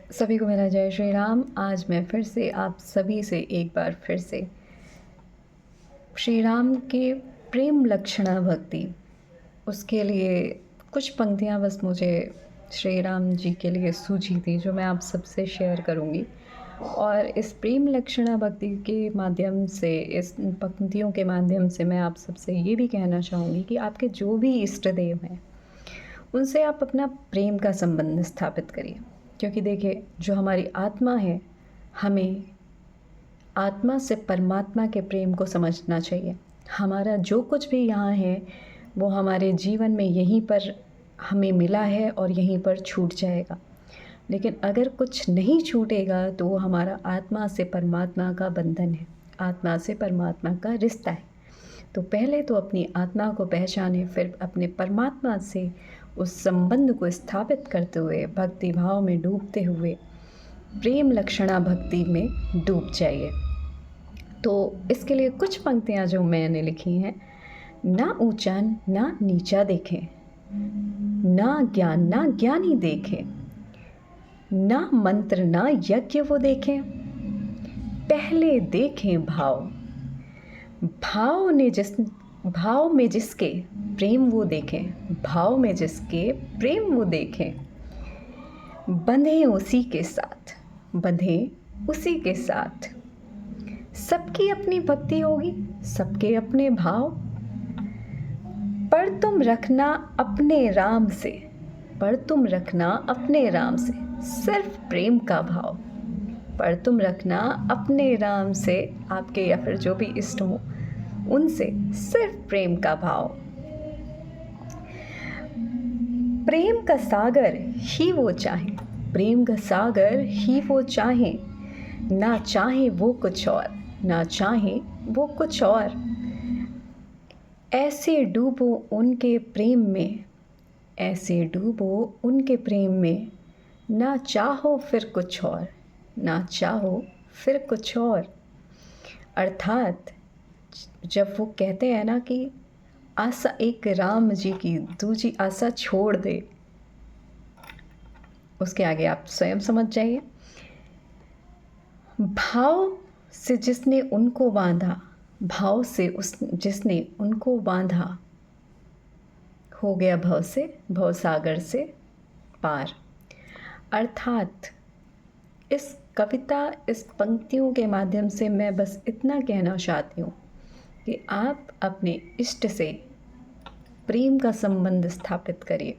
सभी को मेरा जय श्री राम। आज मैं फिर से आप सभी से एक बार फिर से श्री राम के प्रेम लक्षणा भक्ति, उसके लिए कुछ पंक्तियाँ बस मुझे श्री राम जी के लिए सूझी थी, जो मैं आप सबसे शेयर करूँगी। और इस प्रेम लक्षणा भक्ति के माध्यम से, इस पंक्तियों के माध्यम से मैं आप सबसे ये भी कहना चाहूँगी कि आपके जो भी इष्ट देव हैं, उनसे आप अपना प्रेम का संबंध स्थापित करिए। क्योंकि देखिए, जो हमारी आत्मा है, हमें आत्मा से परमात्मा के प्रेम को समझना चाहिए। हमारा जो कुछ भी यहाँ है वो हमारे जीवन में यहीं पर हमें मिला है और यहीं पर छूट जाएगा। लेकिन अगर कुछ नहीं छूटेगा तो वो हमारा आत्मा से परमात्मा का बंधन है, आत्मा से परमात्मा का रिश्ता है। तो पहले तो अपनी आत्मा को पहचानें, फिर अपने परमात्मा से उस संबंध को स्थापित करते हुए, भक्ति भाव में डूबते हुए प्रेम लक्षणा भक्ति में डूब जाइए। तो इसके लिए कुछ पंक्तियाँ जो मैंने लिखी हैं। ना ऊंचा ना नीचा देखें, ना ज्ञान ना ज्ञानी देखें, ना मंत्र ना यज्ञ वो देखें, पहले देखें भाव, भाव में जिसके प्रेम वो देखें, भाव में जिसके प्रेम वो देखें, बंधे उसी के साथ, बंधे उसी के साथ। सबकी अपनी भक्ति होगी, सबके अपने भाव, पर तुम रखना अपने राम से, पर तुम रखना अपने राम से सिर्फ प्रेम का भाव, पर तुम रखना अपने राम से, आपके या फिर जो भी इष्ट हो उनसे सिर्फ प्रेम का भाव। प्रेम का सागर ही वो चाहे, प्रेम का सागर ही वो चाहे, ना चाहे वो कुछ और, ना चाहे वो कुछ और। ऐसे डूबो उनके प्रेम में, ऐसे डूबो उनके प्रेम में, ना चाहो फिर कुछ और, ना चाहो फिर कुछ और। अर्थात जब वो कहते हैं ना कि आशा एक राम जी की दूजी आशा छोड़ दे, उसके आगे आप स्वयं समझ जाइए। भाव से जिसने उनको बांधा, भाव से उस जिसने उनको बांधा, हो गया भव से, भव सागर से पार। अर्थात इस कविता, इस पंक्तियों के माध्यम से मैं बस इतना कहना चाहती हूँ कि आप अपने इष्ट से प्रेम का संबंध स्थापित करिए।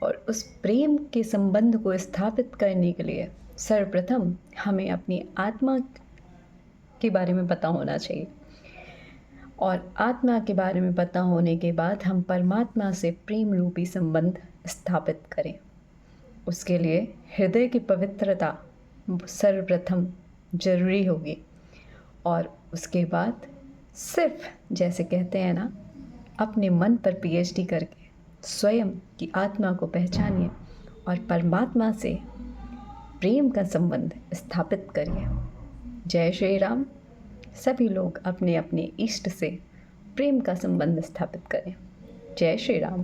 और उस प्रेम के संबंध को स्थापित करने के लिए सर्वप्रथम हमें अपनी आत्मा के बारे में पता होना चाहिए, और आत्मा के बारे में पता होने के बाद हम परमात्मा से प्रेम रूपी संबंध स्थापित करें। उसके लिए हृदय की पवित्रता सर्वप्रथम जरूरी होगी, और उसके बाद सिर्फ जैसे कहते हैं ना, अपने मन पर पीएचडी करके स्वयं की आत्मा को पहचानिए और परमात्मा से प्रेम का संबंध स्थापित करिए। जय श्री राम। सभी लोग अपने अपने इष्ट से प्रेम का संबंध स्थापित करें। जय श्री राम।